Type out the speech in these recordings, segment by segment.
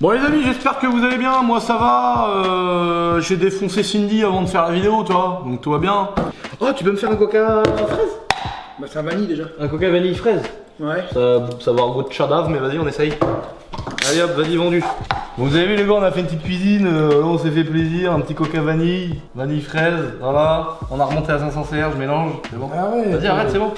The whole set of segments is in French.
Bon les amis, j'espère que vous allez bien, moi ça va, j'ai défoncé Cindy avant de faire la vidéo, toi, donc tout va bien. Oh, tu peux me faire un coca fraise? Bah c'est un vanille déjà. Un coca vanille fraise? Ouais. Ça va avoir goût de chadave, mais vas-y on essaye. Allez hop, vas-y vendu. Bon, vous avez vu les gars, on a fait une petite cuisine, là on s'est fait plaisir, un petit coca vanille, vanille fraise, voilà. On a remonté à 500 CR, je mélange, c'est bon. Ah ouais. Vas-y arrête, c'est bon.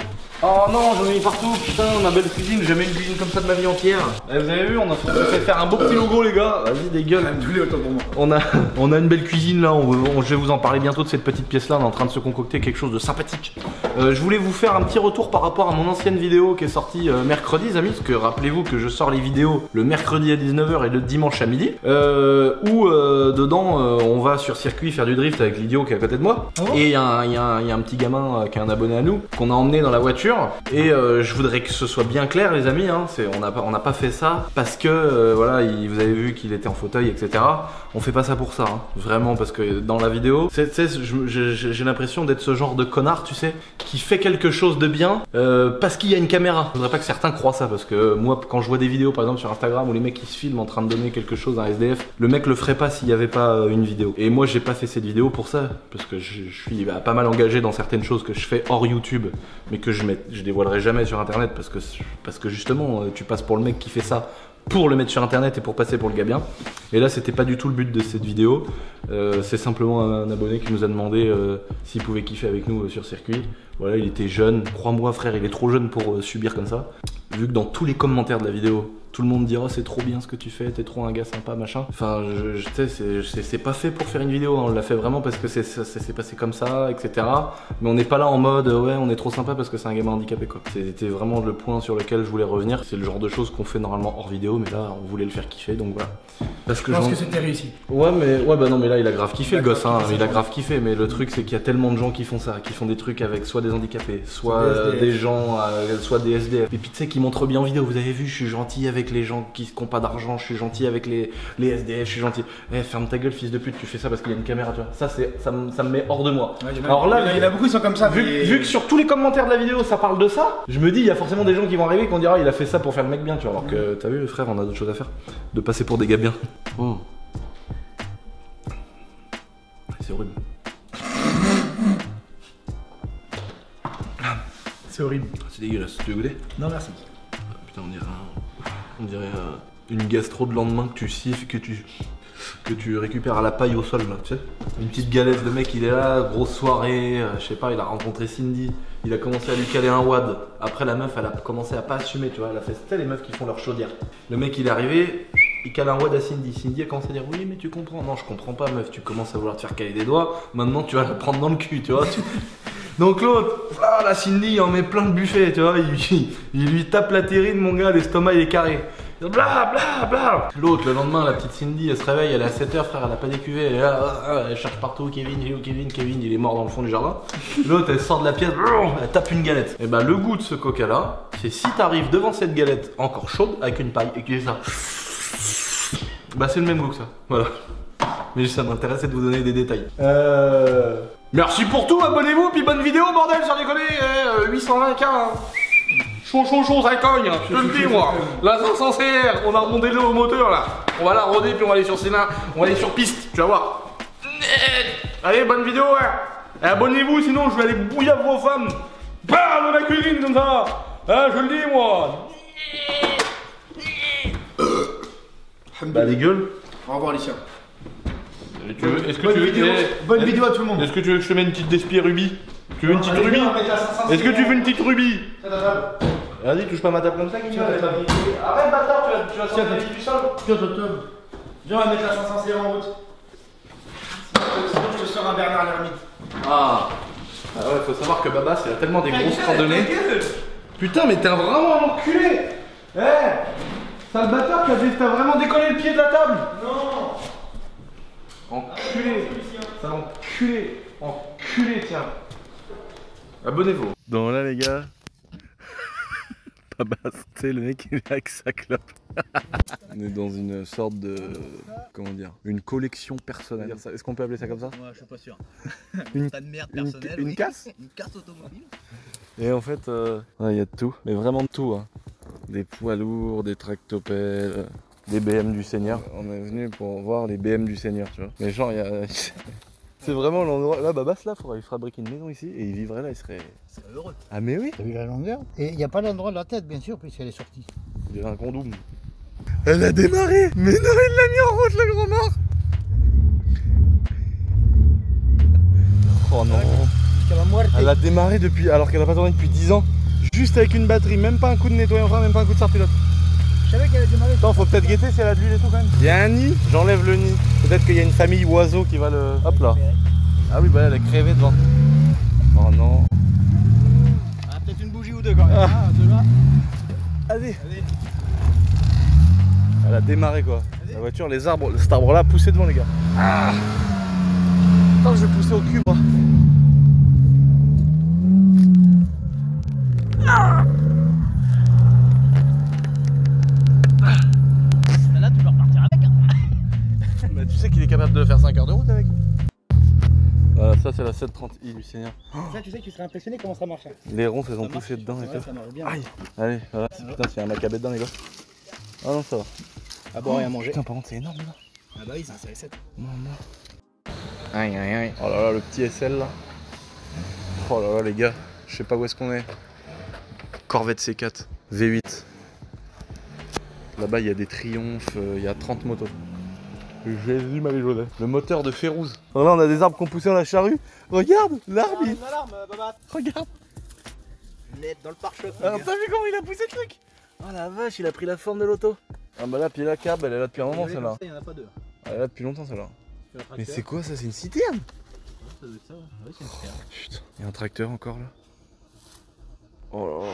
Oh non, j'en ai mis partout, putain, ma belle cuisine, j'ai jamais eu une cuisine comme ça de ma vie entière. Et vous avez vu, on a fait faire un beau petit logo les gars, vas-y dégueule. Autant pour moi. On a une belle cuisine là, je vais vous en parler bientôt de cette petite pièce là, on est en train de se concocter quelque chose de sympathique. Je voulais vous faire un petit retour par rapport à mon ancienne vidéo qui est sortie mercredi les amis, parce que rappelez-vous que je sors les vidéos le mercredi à 19 h et le dimanche à midi, où dedans on va sur circuit faire du drift avec l'idiot qui est à côté de moi. Oh. Et il y a un petit gamin qui est un abonné à nous, qu'on a emmené dans la voiture. Et je voudrais que ce soit bien clair les amis, hein, on n'a pas fait ça parce que voilà, vous avez vu qu'il était en fauteuil etc. On fait pas ça pour ça, hein, vraiment, parce que dans la vidéo, j'ai l'impression d'être ce genre de connard, tu sais, qui fait quelque chose de bien parce qu'il y a une caméra. Je voudrais pas que certains croient ça, parce que moi quand je vois des vidéos par exemple sur Instagram où les mecs qui se filment en train de donner quelque chose à un SDF, le mec le ferait pas s'il y avait pas une vidéo. Et moi j'ai pas fait cette vidéo pour ça, parce que je suis pas mal engagé dans certaines choses que je fais hors YouTube, mais que je dévoilerai jamais sur internet parce que justement tu passes pour le mec qui fait ça pour le mettre sur internet et pour passer pour le gars bien. Et là c'était pas du tout le but de cette vidéo, c'est simplement un abonné qui nous a demandé s'il pouvait kiffer avec nous sur circuit. Voilà, il était jeune, crois-moi frère, il est trop jeune pour subir comme ça. Vu que dans tous les commentaires de la vidéo tout le monde dira c'est trop bien ce que tu fais, t'es trop un gars sympa machin. Enfin tu sais, c'est pas fait pour faire une vidéo, hein. On l'a fait vraiment parce que ça s'est passé comme ça, etc. Mais on n'est pas là en mode ouais on est trop sympa parce que c'est un gamin handicapé quoi. C'était vraiment le point sur lequel je voulais revenir. C'est le genre de choses qu'on fait normalement hors vidéo, mais là on voulait le faire kiffer, donc voilà. Parce que je pense que c'était réussi. Ouais bah non mais là il a grave kiffé le gosse, hein. Il a grave kiffé, mais le truc c'est qu'il y a tellement de gens qui font ça, qui font des trucs avec soit des handicapés, soit des gens, soit des SDF. Et puis tu sais qui montrent bien en vidéo, vous avez vu, je suis gentil avec les gens qui n'ont pas d'argent, je suis gentil avec les SDF, je suis gentil. Eh ferme ta gueule fils de pute, tu fais ça parce qu'il y a une caméra, tu vois. Ça me met hors de moi. Ouais, alors là, il y en a beaucoup qui sont comme ça. Vu que sur tous les commentaires de la vidéo ça parle de ça, je me dis il y a forcément des gens qui vont arriver et qui vont dire ah, il a fait ça pour faire le mec bien, tu vois. Alors que t'as vu frère, on a d'autres choses à faire. De passer pour des gars bien. Oh. C'est horrible. C'est horrible. C'est dégueulasse, tu veux goûter? Non merci. Putain on dirait une gastro de lendemain que tu siffles, que tu récupères à la paille au sol là, tu sais. Une petite galette, le mec il est là, grosse soirée, je sais pas, il a rencontré Cindy, il a commencé à lui caler un wad. Après la meuf elle a commencé à pas assumer, tu vois, elle a fait, tu sais les meufs qui font leur chaudière. Le mec il est arrivé, il cale un wad à Cindy. Cindy a commencé à dire oui mais tu comprends. Non je comprends pas meuf, tu commences à vouloir te faire caler des doigts, maintenant tu vas la prendre dans le cul, tu vois. Donc l'autre, ah la Cindy il en met plein de buffets, tu vois, il lui tape la terrine mon gars, l'estomac il est carré. Bla bla bla. L'autre le lendemain la petite Cindy elle se réveille, elle est à 7 h frère, elle a pas décuvé, elle est là, elle cherche partout Kevin, il est où Kevin, il est mort dans le fond du jardin. L'autre elle sort de la pièce, elle tape une galette. Et bah le goût de ce coca là, c'est si t'arrives devant cette galette encore chaude avec une paille et que tu fais ça, bah c'est le même goût que ça, voilà. Mais ça m'intéressait de vous donner des détails. Merci pour tout, abonnez-vous, puis bonne vidéo bordel, sans déconner, 820K hein. Chaud, ça cogne, je te le dis moi. La 500 CR, on a remonté le au moteur là. On va la roder puis on va aller sur Sénat, on va aller sur piste, tu vas voir. Allez, bonne vidéo hein. Et abonnez-vous sinon je vais aller bouillir vos femmes. Bam, dans la cuisine comme ça. Hein, je le dis moi. Bah les gueules. Au revoir Alicia. Est-ce que tu veux bonne vidéo à tout le monde. Est-ce que tu veux que je te mette une petite Despie Ruby? Tu veux une petite Ruby? Est-ce que tu veux une petite Ruby? Vas-y, touche pas ma table comme ça, qui arrête bâtard, tu vas sortir du sol. Viens, on va mettre la 500 CR en route. Sinon, je te sors un Bernard l'ermite. Ah ouais, faut savoir que Baba, c'est tellement des grosses randonnées. Putain, mais t'es vraiment un enculé. Eh, sale bâtard, t'as vraiment décollé le pied de la table. Non. Enculé. Sale enculé, tiens. Abonnez-vous. Donc là, les gars. Baba, tu sais, le mec il est avec sa clope. On est dans une sorte de. Comment dire? Une collection personnelle. Est-ce qu'on peut appeler ça comme ça? Moi je suis pas sûr. Une tas de merde personnelle. Une casse? Une casse automobile. Et en fait, il y a de tout. Mais vraiment de tout. Hein. Des poids lourds, des tractopelles, des BM du Seigneur. On est venu pour voir les BM du Seigneur, tu vois. Mais genre, il y a... C'est vraiment l'endroit. Là, Babas, là, il fabriquer une maison ici et il vivrait là, il serait heureux. Ah, mais oui. T'as vu la longueur? Et il n'y a pas l'endroit de la tête, bien sûr, puisqu'elle est sortie. Il y a un condoum. Elle a démarré. Mais non, il l'a mis en route, le gros mort. Oh non. Elle a démarré depuis, alors qu'elle a pas tourné depuis 10 ans. Juste avec une batterie, même pas un coup de nettoyant, même pas un coup de serre-pilote. Je savais qu'elle a démarré. Attends, faut peut-être guetter si elle a de l'huile et tout quand même. Il y a un nid, j'enlève le nid. Peut-être qu'il y a une famille oiseau qui va le... Hop là. Ah oui, bah elle est crevée devant. Oh non. Ah, peut-être une bougie ou deux quand même. Ah, Allez. Elle a démarré quoi. La voiture, les arbres, cet arbre là poussé devant les gars. Ah. Attends, je vais pousser au cul moi. Là, tu peux repartir avec. Hein. Bah, tu sais qu'il est capable de faire 5 heures de route avec. Voilà, ça c'est la 730i du Seigneur. Ça, tu sais que tu serais impressionné comment ça marche. Les ronces elles ont poussé dedans et tout. Ça marche bien. Aïe. Allez, voilà. Putain, s'il y a un macabé dedans les gars. Ah non, ça va. À boire et à manger. Putain, par contre, c'est énorme là. Ah bah oui, c'est un série 7. Non, non. Aïe, aïe, aïe. Oh là là, le petit SL là. Oh là là, les gars. Je sais pas où est-ce qu'on est. Corvette C4, V8. Là-bas, il y a des triomphes, il y a 30 motos. Jésus, Marie-Josée. Le moteur de Férouz. Oh là, on a des arbres qu'on poussait dans la charrue. Regarde, l'arbre. Une alarme, Baba. Regarde. Net dans le pare-choc. Alors, t'as vu comment il a poussé le truc? Oh la vache, il a pris la forme de l'auto. Ah bah là, puis la cab, elle est là depuis un moment celle-là. Il y en a pas deux. Elle est là depuis longtemps celle-là. Mais c'est quoi ça? C'est une citerne? Ça doit être ça, ouais. Ouais, c'est une citerne. Putain, il y a un tracteur encore là. Oh là là.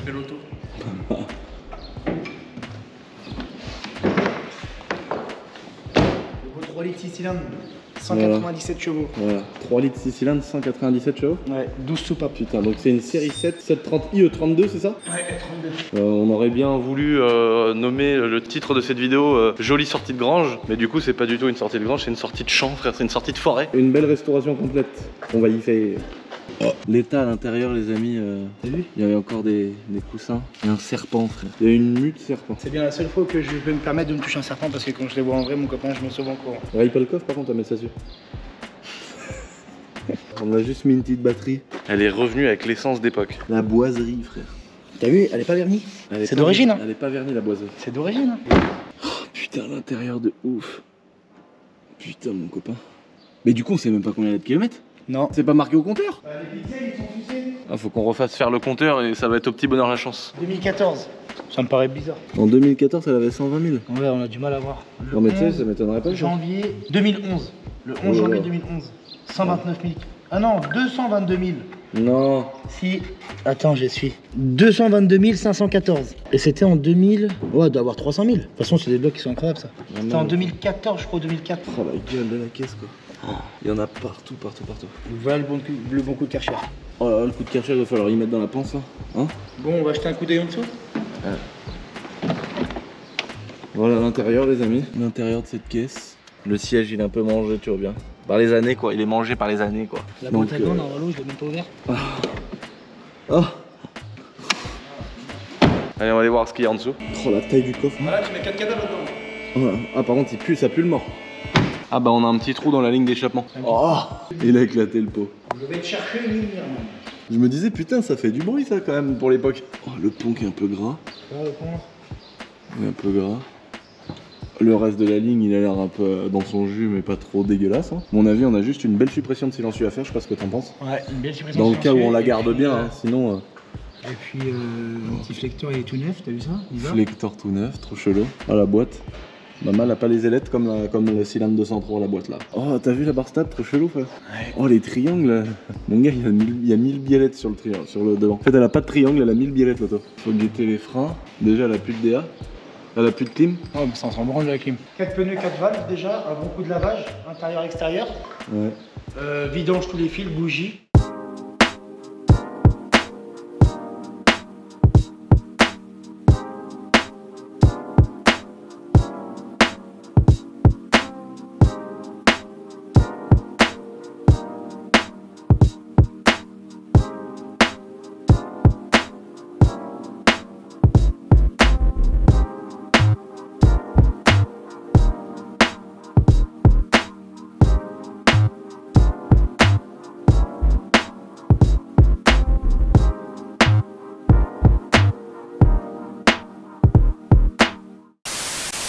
L'auto. 3 litres 6 cylindres, 197 chevaux. Voilà, 3 litres 6 cylindres, 197 chevaux. Ouais, 12 soupapes. Putain, donc c'est une série 7, 730i E32, c'est ça? Ouais, 32. On aurait bien voulu nommer le titre de cette vidéo Jolie sortie de grange, mais du coup c'est pas du tout une sortie de grange, c'est une sortie de champ frère, c'est une sortie de forêt. Une belle restauration complète, on va y faire. Oh. L'état à l'intérieur les amis, t'as vu? Il y avait encore des coussins, il y a un serpent frère, il y a une mue de serpent. C'est bien la seule fois que je peux me permettre de me toucher un serpent parce que quand je les vois en vrai, mon copain, je me sauve en courant. Raye pas le coffre par contre, à mettre ça dessus. On a juste mis une petite batterie. Elle est revenue avec l'essence d'époque. La boiserie frère. T'as vu, elle est pas vernie. C'est d'origine hein. Elle est pas vernie la boiserie. C'est d'origine hein. Oh, putain l'intérieur de ouf. Putain mon copain. Mais du coup on sait même pas combien il y a de kilomètres. Non. C'est pas marqué au compteur. Les pixels, ils sont fixés. Ah, faut qu'on refasse faire le compteur et ça va être au petit bonheur la chance. 2014. Ça me paraît bizarre. En 2014 elle avait 120 000. Ouais, on a du mal à voir. Non mais tu sais ça m'étonnerait pas. Janvier 2011. Le 11 Oh là janvier là. 2011. 129 000. Ah non, 222 000. Non. Si. Attends, je suis. 222 514. Et c'était en 2000. Ouais, il doit avoir 300 000. De toute façon, c'est des blocs qui sont incroyables ça. C'était en 2014, je crois, 2004. Oh la gueule de la caisse quoi. Il y en a partout, partout, partout. Voilà le bon coup de Karcher. Oh là là, le coup de Karcher, il va falloir y mettre dans la panse là. Hein? Bon, on va jeter un coup d'œil en dessous. Voilà l'intérieur les amis. L'intérieur de cette caisse. Le siège il est un peu mangé, tu vois bien. Par les années quoi, il est mangé par les années quoi. La boîte à gants, dans l'eau, je l'ai même pas ouverte. Oh. Allez, on va aller voir ce qu'il y a en dessous. Oh la taille du coffre. Voilà, tu mets 4 cadavres là-dedans. Oh, ah par contre il pue, ça pue le mort. Ah bah on a un petit trou dans la ligne d'échappement. Oh, il a éclaté le pot. Je vais te chercher une lumière. Je me disais putain ça fait du bruit ça quand même pour l'époque. Oh le pont qui est un peu gras. Ouais, le pont. Il est un peu gras. Le reste de la ligne il a l'air un peu dans son jus mais pas trop dégueulasse. Hein. À mon avis on a juste une belle suppression de silencieux à faire, je sais pas ce que t'en penses. Ouais, une belle suppression. Dans le cas où on la garde bien, hein, sinon... Et puis le petit flecteur il est tout neuf, t'as vu ça? Bizarre. Flecteur tout neuf, trop chelou. Ah la boîte. Maman elle a pas les ailettes comme le cylindre 203 la boîte là. Oh t'as vu la barre stable trop chelou quoi. Ouais. Oh les triangles. Mon gars il y a 1000 biellettes sur le triangle, sur le devant. En fait elle a pas de triangle, elle a 1000 biellettes l'auto. Faut guetter les freins. Déjà elle a plus de DA. Elle a plus de clim. Oh mais ça s'en branle la clim. 4 pneus, 4 valves déjà, un bon coup de lavage, intérieur, extérieur. Ouais. Vidange tous les fils, bougies.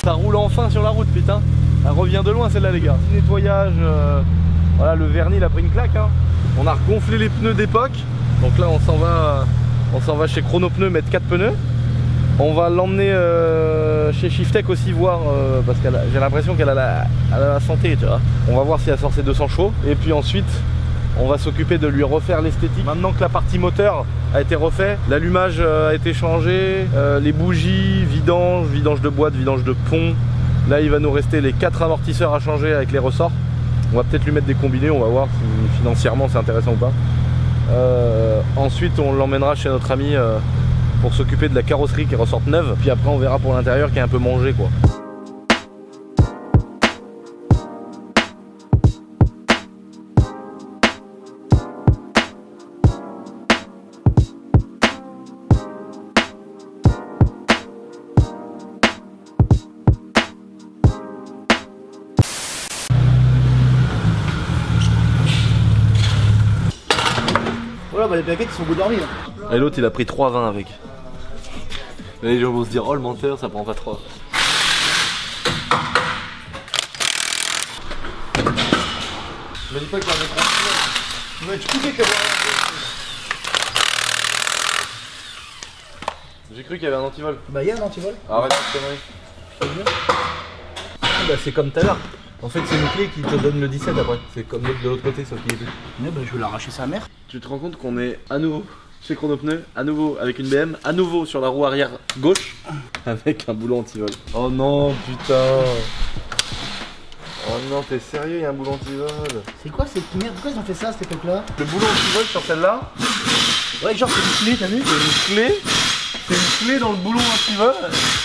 Ça roule enfin sur la route putain. Elle revient de loin celle-là les gars. Petit nettoyage, voilà le vernis il a pris une claque hein. On a regonflé les pneus d'époque. Donc là on s'en va chez Chrono Pneus mettre 4 pneus. On va l'emmener chez Shiftech aussi voir parce que j'ai l'impression qu'elle a la santé tu vois. On va voir si elle sort ses 200 chevaux. Et puis ensuite on va s'occuper de lui refaire l'esthétique. Maintenant que la partie moteur a été refaite, l'allumage a été changé, les bougies, vidange de boîte, vidange de pont. Là il va nous rester les 4 amortisseurs à changer avec les ressorts. On va peut-être lui mettre des combinés, on va voir si financièrement c'est intéressant ou pas. Ensuite on l'emmènera chez notre ami pour s'occuper de la carrosserie qui ressorte neuve. Puis après on verra pour l'intérieur qui est un peu mangé quoi. Voilà, bah les plaquettes ils sont au bout de leur vie. Et l'autre il a pris 3,20 avec. Et les gens vont se dire oh le menteur ça prend pas 3. Me dis pas qu'il y a un écran. Tu vas être coupé comme J'ai cru qu'il y avait un antivol. Bah il y a un antivol. Arrête cette connerie. Bah c'est comme tout à l'heure. En fait c'est une clé qui te donne le 17 après. C'est comme l'autre de l'autre côté sauf qu'il est plus. Ouais, bah je vais l'arracher sa mère. Tu te rends compte qu'on est à nouveau chez Chrono Pneus, à nouveau avec une BM, à nouveau sur la roue arrière gauche avec un boulon anti-vol. Oh non putain. Oh non t'es sérieux, il y a un boulon anti-vol. C'est quoi cette merde? Pourquoi ils ont fait ça à cette époque là? Le boulon anti-vol sur celle-là. Ouais genre c'est une clé, t'as vu? C'est une clé. C'est une clé dans le boulon anti-vol.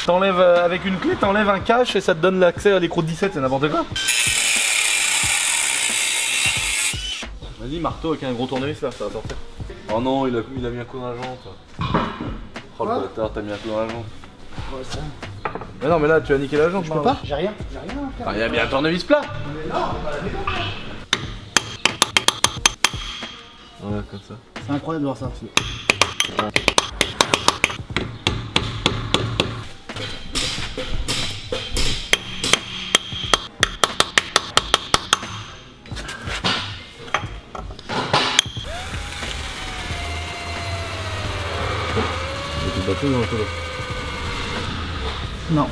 T'enlèves avec une clé, t'enlèves un cache et ça te donne l'accès à l'écrou de 17, c'est n'importe quoi. Vas-y marteau avec un gros tournevis là, ça va sortir. Oh non il a mis un coup dans la jante. Oh le bâtard, t'as mis un coup dans la jante. Ouais ça. Mais non mais là tu as niqué la jante. Je peux pas, j'ai rien. J'ai rien à faire. Ah, il y a bien un tournevis plat. Mais non, on va la mettre. Voilà comme ça. C'est incroyable de voir ça. Tu bateau dans le colo. Non.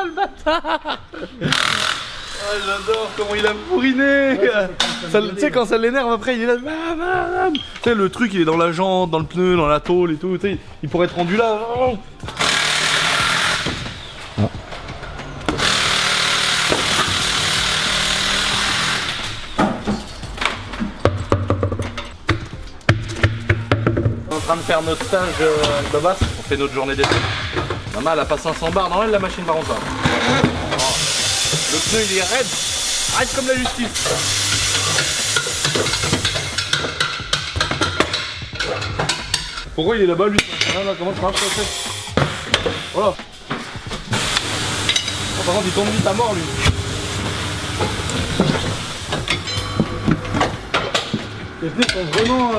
Le bâtard. Ah j'adore comment il a bourriné. Tu sais quand ça l'énerve après il est là. Tu sais le truc il est dans la jante, dans le pneu, dans la tôle et tout. Tu sais, il pourrait être rendu là. En train de faire notre stage avec Babas, on fait notre journée d'essai. Maman elle a pas 500 bars, non elle la machine par contre. Oh. Le pneu il est raide, raide comme la justice. Pourquoi il est là-bas lui? Non, comment ça marche ça? Voilà. Oh, par contre il tombe vite à mort lui. Les pneus sont vraiment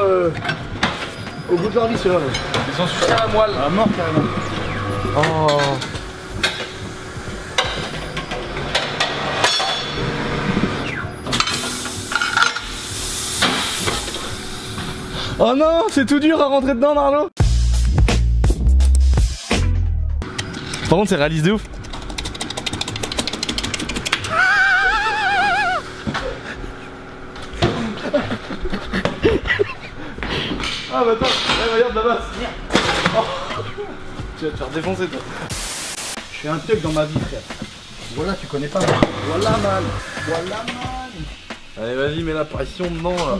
au bout de leur vie ceux-là. Ils sont super à la moelle. À mort carrément. Oh. Oh non, c'est tout dur à rentrer dedans, Narlo. Par contre, c'est réaliste de ouf. Ah bah attends, regarde là-bas. Oh. Tu vas te faire défoncer toi. Je suis un thug dans ma vie, frère. Voilà, tu connais pas. Voilà, man. Voilà, man. Allez, vas-y, mets la pression dedans là.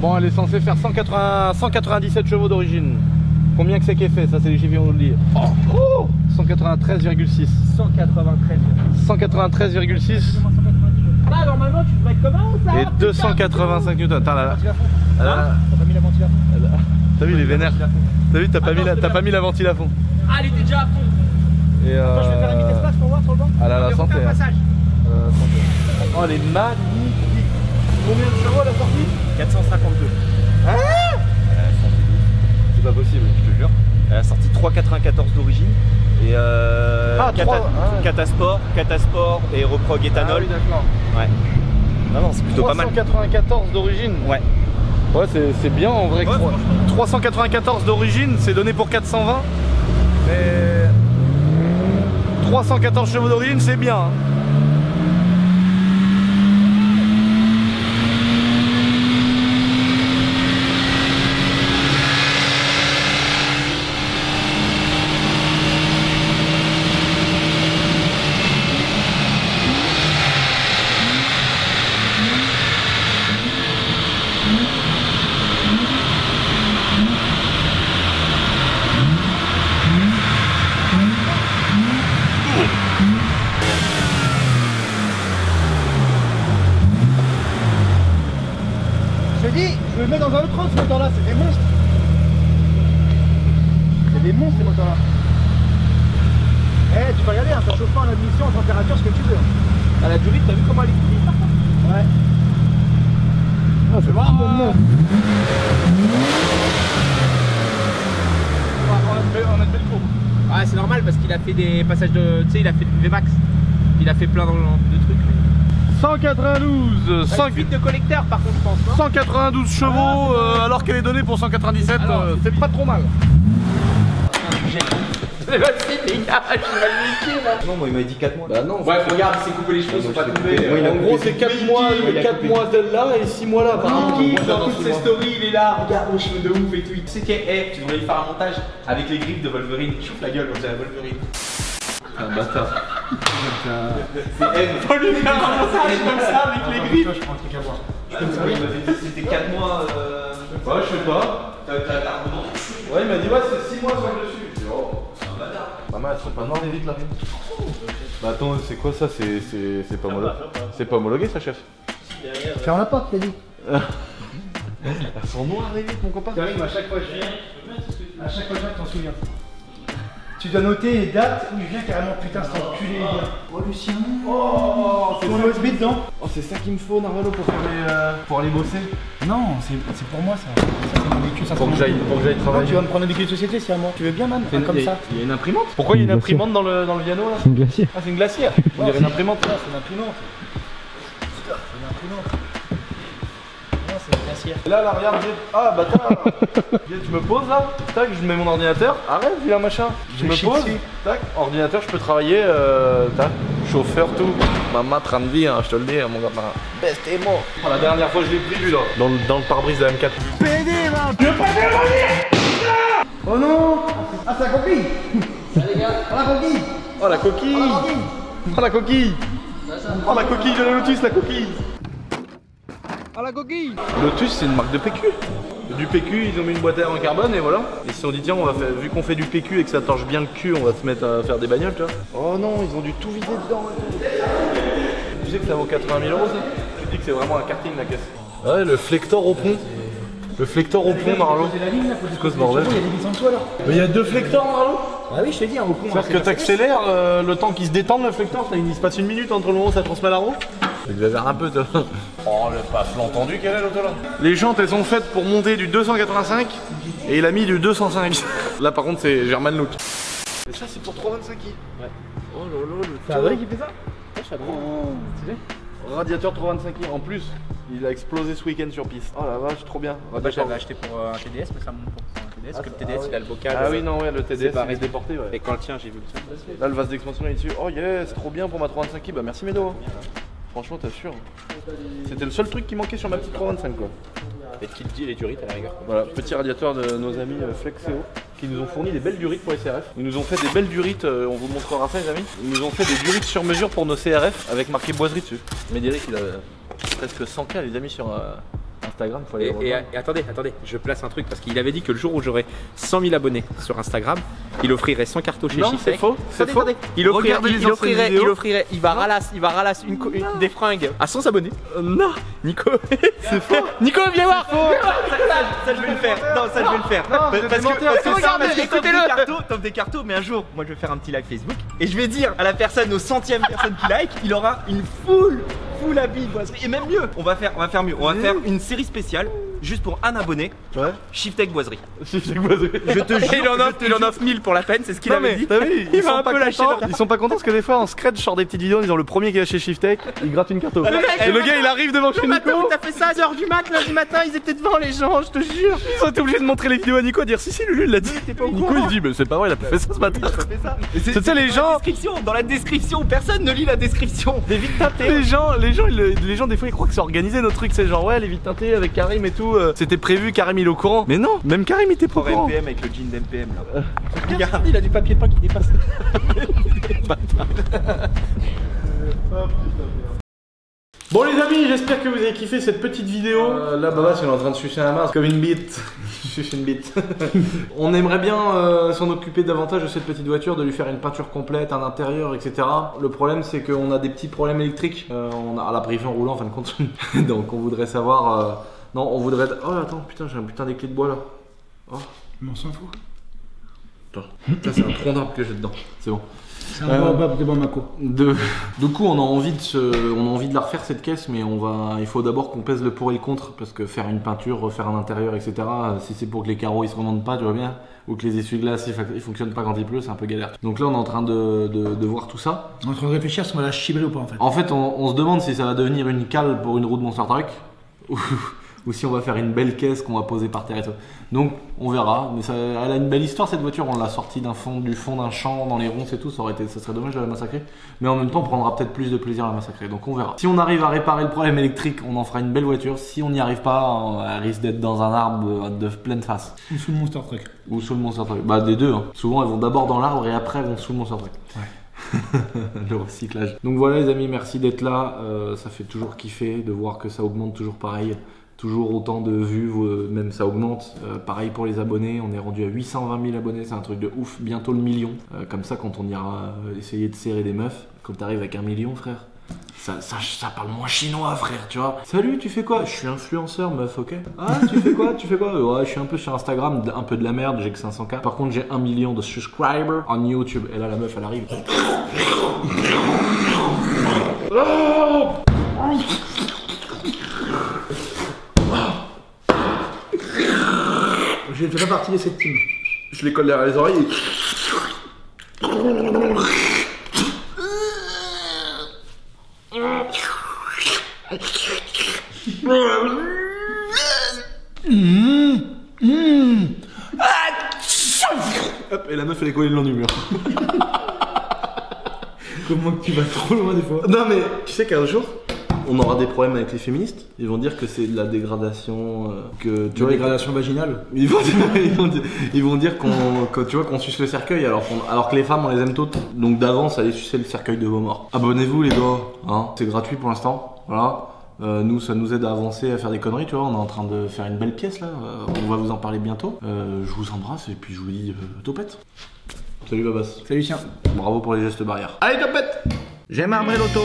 Bon, elle est censée faire 197 chevaux d'origine. Combien que c'est qu'elle fait? Ça, c'est les chiffres qui vont nous le dire. Oh, 193,6. 193,6. Ah, normalement, tu devrais être comment ça? Et 285 newtons. Attends, là. T'as pas mis la ventile à fond? T'as vu, il est vénère. T'as vu, t'as pas mis la ventile à fond. Ah, elle était déjà à fond. Et Attends, je vais faire un vitesse passe pour voir sur le banc. Ah là, la santé. Passage. Oh, elle est magnifique. Combien de chevaux à la sortie? 452. Hein? C'est pas possible, je te jure. Elle a sorti 3,94 d'origine. Et Catasport et Reprog éthanol. Ah oui, d'accord. Ouais. Non, c'est plutôt pas mal. 394 d'origine. Ouais. Ouais, c'est bien en vrai. Ouais, 394 d'origine, c'est donné pour 420. Mais 314 chevaux d'origine, c'est bien. Hein. Je te dis, je le mets dans un autre rang ce moteur là, c'est des monstres. C'est des monstres ces moteurs là. Eh, tu peux regarder, hein, t'as chauffant en admission, en température, ce que tu veux. À la durite, t'as vu comment elle est coulée par contre? Ouais. Ah, c'est marrant. On a de belles courbes. Ah, c'est normal parce qu'il a fait des passages de. Tu sais, il a fait du VMAX. Il a fait plein de trucs. 192, 5... Fuite de collecteur par contre, je pense. Non 192 chevaux alors qu'elle est donnée pour 197, c'est pas trop mal. C'est facile les gars, je suis mal niqué là. Non, moi il m'a dit 4 mois. Bah non, ouais, regarde, il s'est coupé les cheveux, ils sont pas coupés. En gros, c'est 4 mois, 4 mois celle-là et 6 mois là. Dans toutes ses stories, il est là, regarde mon cheveu de ouf et tout. Tu sais tu devrais lui faire un montage avec les griffes de Wolverine. Chauffe la gueule, on dirait Wolverine. Un bâtard. C'est M. Faut lui faire un montage comme ça avec les griffes. Je prends un truc à boire. Il m'a dit c'était 4 mois. Ouais, je sais pas. T'as l'argument. Ouais, il m'a dit ouais, c'est 6 mois sur le dessus. Oh, c'est un bâtard. Maman, elles sont pas noires les vitres là. Bah attends, c'est quoi ça? C'est pas homologué. C'est pas homologué ça, chef? Ferme la porte, t'as dit. Elles sont noires les vitres, mon copain. Karim, à chaque fois je viens, tu t'en souviens. Tu dois noter les dates où il vient carrément, putain, c'est enculé, les gars. Oh, Lucien. Oh, c'est ton USB dedans. Oh, c'est ça qu'il me faut, Narvalo, pour faire pour aller bosser. Non, c'est pour moi ça. Ça c'est mon véhicule, ça Pour que j'aille travailler. Non, tu vas me prendre un véhicule de société, c'est à moi. Tu veux bien, man? Comme ça. Il y a une imprimante. Pourquoi il y a une imprimante dans le Viano là? C'est une glacière. Ah, c'est une glacière. On dirait une imprimante. Non, c'est une imprimante. C'est une imprimante. Non, c'est une glacière. Et là, regarde, ah bâtard. Tu me poses là, tac, je mets mon ordinateur. Arrête, vilain machin. Je me pose, tac, ordinateur, je peux travailler, tac, chauffeur, tout. Maman, train de vie, hein, je te le dis, mon gars. Best et mort. Oh, la dernière fois, je l'ai pris lui là, dans le pare-brise de la M4. PD, man. Je veux pas faire mon Oh non. Ah, c'est la coquille. Allez, gars. Oh, la coquille. Oh, la coquille. Oh, la coquille. Oh, la coquille de la Lotus, la coquille. Oh, la coquille. Lotus, c'est une marque de PQ. Du PQ, ils ont mis une boîte à air en carbone et voilà. Et si on dit tiens, on va faire, vu qu'on fait du PQ et que ça torche bien le cul, on va se mettre à faire des bagnoles, tu vois. Oh non, ils ont dû tout vider dedans. Tu sais que ça vaut 80 000 euros ça? Tu dis que c'est vraiment un karting la caisse. Ouais, le flector au pont. Le flector au pont, Marlo. C'est quoi ce bordel? Il y a des vis en dessous alors. Mais il y a 2 flectors, Marlo. Ah oui, je t'ai dit, au pont. C'est-à-dire que t'accélères, le temps qu'il se détende le flector, il se passe 1 minute entre le moment où ça transmet la roue. J'exagère un peu, toi. Oh, le passe l'entendu qu'elle est l'auto là. Les jantes, elles sont faites pour monter du 285 et il a mis du 205. Là, par contre, c'est German Look. Et ça, c'est pour 3,25 i. Ouais. Oh là là, le C'est vrai qui fait ça? Ouais, je stylé. Radiateur 325 i en plus. Il a explosé ce week-end sur piste. Oh la vache, trop bien. Bah, je l'avais acheté pour un TDS, mais ça monte pour un TDS. Parce que le TDS, il a le bocal. Ah oui, non, ouais, le TDS, il est déporté. Ouais. Et quand le tien, j'ai vu le tien. Là, le vase d'expansion est dessus. Oh yes, trop bien pour ma 325i. Bah, merci Médo. Franchement, t'assures. C'était le seul truc qui manquait sur ma petite 325 quoi. Et kit deal et durite à la rigueur. Voilà, petit radiateur de nos amis Flexeo qui nous ont fourni des belles durites pour les CRF. Ils nous ont fait des belles durites, on vous montrera ça les amis. Ils nous ont fait des durites sur mesure pour nos CRF avec marqué boiserie dessus. Médéric il a presque 100K les amis sur Instagram, faut aller et attendez, je place un truc parce qu'il avait dit que le jour où j'aurai 100 000 abonnés sur Instagram, il offrirait 100 cartons chez Non, Chiffec. c'est faux, c'est faux. Il va ralasser des fringues à 100 abonnés. Non, Nico, c'est faux. Nico, viens voir. Ça je vais le faire. Non, ça je vais le faire. Parce que regarde, écoutez-le. T'offres des cartons, mais un jour, moi je vais faire un petit live Facebook et je vais dire à la personne, au 100e personne qui like, il aura une full habit boiserie. Et même mieux, on va faire mieux. On va faire une série spéciale juste pour un abonné. Ouais. Shiftech boiserie. Shiftech boiserie. Je te jure, il en offre 1000 pour la peine, c'est ce qu'il avait dit. T'as vu, il va un peu lâcher. Ils sont pas contents parce que des fois en scratch sort des petites vidéos en disant le premier qui a chez Shiftech, il gratte une carte. Et le gars il arrive devant chez Nico. T'as fait ça à h du mat, lundi matin, ils étaient devant les gens, je te jure. Ils ont été obligés de montrer les vidéos à Nico, dire si Lulu l'a dit. Nico il dit mais c'est pas vrai, il a pas fait ça ce matin. Tu sais les gens. Dans la description, personne ne lit la description. Des vides teintées. Les gens des fois ils croient que c'est organisé notre truc, c'est genre ouais les vides teintées avec Karim et tout, c'était prévu, Karim il est au courant. Mais non, même Karim il était pas au courant. MPM avec le jean d'MPM là. Regarde, il a du papier peint qui dépasse. Bon les amis, j'espère que vous avez kiffé cette petite vidéo. Là Babas il est en train de sucer la masse comme une bite. Sucer une bite. On aimerait bien s'en occuper davantage de cette petite voiture, de lui faire une peinture complète, un intérieur, etc. Le problème c'est qu'on a des petits problèmes électriques. On a la briefée en roulant en fin de compte. Donc on voudrait savoir... Non, on voudrait... Oh attends, putain j'ai un putain des clés de bois là. Oh. Mais on s'en fout. Attends. Ça c'est un tronc d'arbre que j'ai dedans. C'est bon. C'est un baobab de Bamako. Du coup, on a envie de la refaire cette caisse, mais il faut d'abord qu'on pèse le pour et le contre, parce que faire une peinture, refaire un intérieur, etc. Si c'est pour que les carreaux ils se remontent pas, tu vois bien, ou que les essuie-glaces ils fonctionnent pas quand il pleut, c'est un peu galère. Donc là, on est en train de voir tout ça. On est en train de réfléchir si on va la chibrer ou pas en fait. En fait, on se demande si ça va devenir une cale pour une roue de Monster Truck. Ou si on va faire une belle caisse qu'on va poser par terre et tout. Donc on verra, mais elle a une belle histoire cette voiture, on l'a sortie du fond d'un champ dans les ronces et tout, ça serait dommage de la massacrer. Mais en même temps on prendra peut-être plus de plaisir à la massacrer, donc on verra. Si on arrive à réparer le problème électrique, on en fera une belle voiture. Si on n'y arrive pas, elle risque d'être dans un arbre de pleine face. Ou sous le Monster Truck. Ou sous le Monster Truck, bah des deux. Hein. Souvent elles vont d'abord dans l'arbre et après elles vont sous le Monster Truck. Ouais. Le recyclage. Donc voilà les amis, merci d'être là, ça fait toujours kiffer de voir que ça augmente toujours pareil. Toujours autant de vues, même ça augmente. Pareil pour les abonnés, on est rendu à 820 000 abonnés, c'est un truc de ouf, bientôt le million. Comme ça, quand on ira essayer de serrer des meufs, quand t'arrives avec 1 million, frère, ça parle moins chinois, frère, tu vois. Salut, tu fais quoi? Je suis influenceur, meuf, ok. Ah, tu fais quoi? Ouais, je suis un peu sur Instagram, un peu de la merde, j'ai que 500K. Par contre, j'ai 1 million de subscribers en YouTube. Et là, la meuf, elle arrive. Je fais pas partie de cette team. Je les colle derrière les oreilles et... Hop, et la meuf elle est collée le long du mur. Comment tu vas trop loin des fois? Non mais tu sais qu'un jour on aura des problèmes avec les féministes. Ils vont dire que c'est de la dégradation, que tu vois, dégradation vaginale. Ils vont dire qu'on suce le cercueil alors que les femmes on les aime toutes. Donc d'avance allez sucer le cercueil de vos morts. Abonnez-vous les gars, hein. C'est gratuit pour l'instant. Voilà. Nous ça nous aide à avancer, à faire des conneries, tu vois. On est en train de faire une belle pièce là. On va vous en parler bientôt. Je vous embrasse et puis je vous dis topette. Salut Babas. Salut Lucien. Bravo pour les gestes barrières. Allez topette. J'aime arbrer l'auto.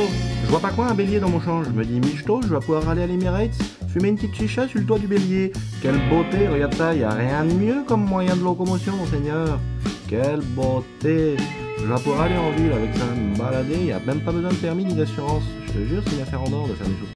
Je vois pas quoi un bélier dans mon champ. Je me dis michto, je vais pouvoir aller à l'Emirates, fumer une petite chicha sur le toit du bélier. Quelle beauté, regarde ça, y a rien de mieux comme moyen de locomotion, monseigneur. Quelle beauté. Je vais pouvoir aller en ville avec ça, me balader, y a même pas besoin de permis ni d'assurance. Je te jure, c'est une affaire en or de faire des choses.